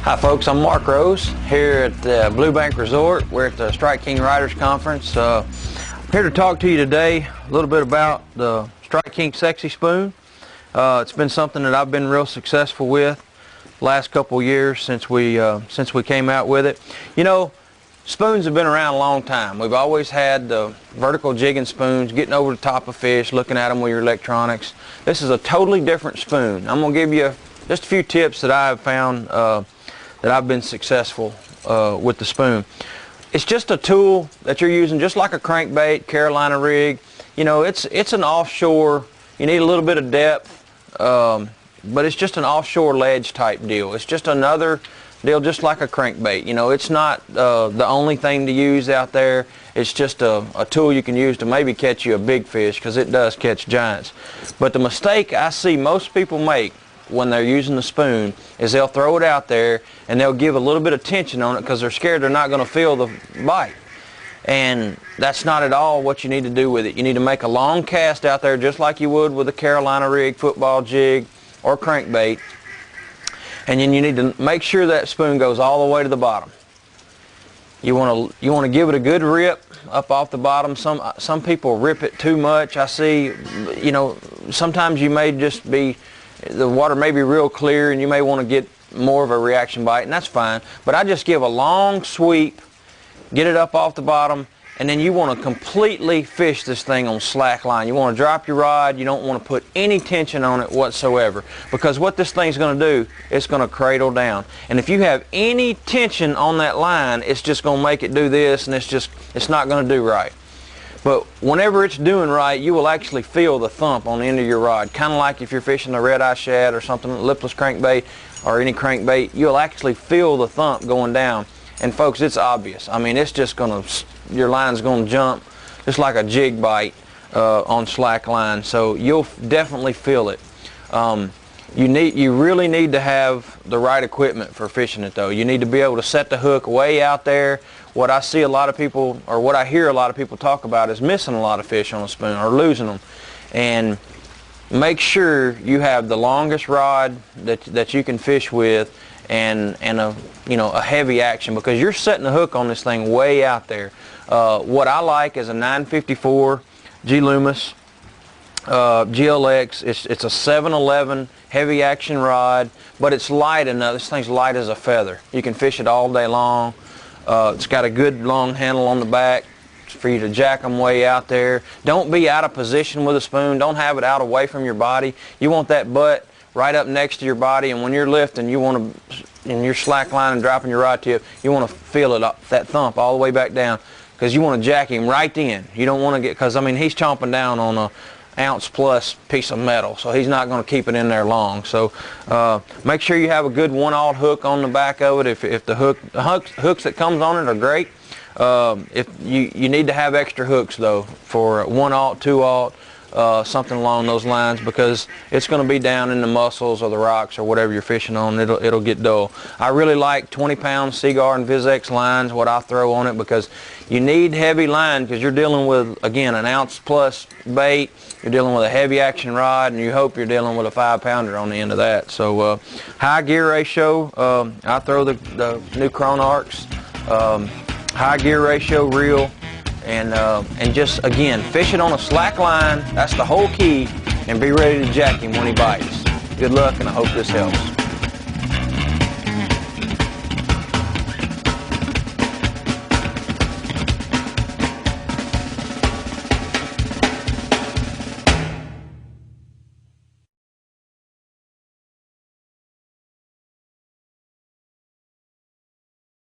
Hi folks, I'm Mark Rose here at the Blue Bank Resort. We're at the Strike King Riders Conference. I'm here to talk to you today a little bit about the Strike King Sexy Spoon. It's been something that I've been real successful with the last couple years since we came out with it. You know, spoons have been around a long time. We've always had the vertical jigging spoons, getting over the top of fish, looking at them with your electronics. This is a totally different spoon. I'm going to give you just a few tips that I have found that I've been successful with the spoon. It's just a tool that you're using just like a crankbait, Carolina rig. You know, it's an offshore, you need a little bit of depth, but it's just an offshore ledge type deal. It's just another deal just like a crankbait. You know, it's not the only thing to use out there. It's just a tool you can use to maybe catch you a big fish, because it does catch giants. But the mistake I see most people make when they're using the spoon is they'll throw it out there and they'll give a little bit of tension on it because they're scared they're not going to feel the bite. And that's not at all what you need to do with it. You need to make a long cast out there just like you would with a Carolina rig, football jig, or crankbait. And then you need to make sure that spoon goes all the way to the bottom. You want to give it a good rip up off the bottom. Some people rip it too much. I see, you know, sometimes you may just be, the water may be real clear and you may want to get more of a reaction bite, and that's fine. But I just give a long sweep, get it up off the bottom, and then you want to completely fish this thing on slack line. You want to drop your rod. You don't want to put any tension on it whatsoever, because what this thing's going to do, it's going to cradle down. And if you have any tension on that line, it's just going to make it do this, and it's not going to do right. But whenever it's doing right, you will actually feel the thump on the end of your rod. Kind of like if you're fishing a red-eye shad or something, lipless crankbait or any crankbait, you'll actually feel the thump going down. And folks, it's obvious. I mean, it's just going to, your line's going to jump just like a jig bite on slack line. So you'll definitely feel it. You really need to have the right equipment for fishing it though. You need to be able to set the hook way out there. What I see a lot of people, or what I hear a lot of people talk about, is missing a lot of fish on a spoon or losing them. And make sure you have the longest rod that you can fish with, and a heavy action, because you're setting the hook on this thing way out there. What I like is a 954 G Loomis GLX. It's a 711 heavy action rod, but it's light enough. This thing's light as a feather. You can fish it all day long. It's got a good long handle on the back for you to jack them way out there. Don't be out of position with a spoon. Don't have it out away from your body. You want that butt right up next to your body, and when you're lifting, you want to, in your slack line and dropping your rod tip, you want to feel it up, that thump all the way back down, because you want to jack him right in. You don't want to get, because I mean, he's chomping down on a ounce plus piece of metal, so he's not going to keep it in there long. So make sure you have a good 1/0 hook on the back of it. If the hooks that comes on it are great. If you need to have extra hooks though for 1/0, 2/0, something along those lines, because it's going to be down in the mussels or the rocks or whatever you're fishing on. It'll get dull. I really like 20-pound Seaguar and VizX lines, what I throw on it, because you need heavy line, because you're dealing with, again, an ounce plus bait. You're dealing with a heavy action rod, and you hope you're dealing with a 5-pounder on the end of that. So high gear ratio, I throw the new Chronarchs, high gear ratio reel, and just, again, fish it on a slack line. That's the whole key, and be ready to jack him when he bites. Good luck, and I hope this helps.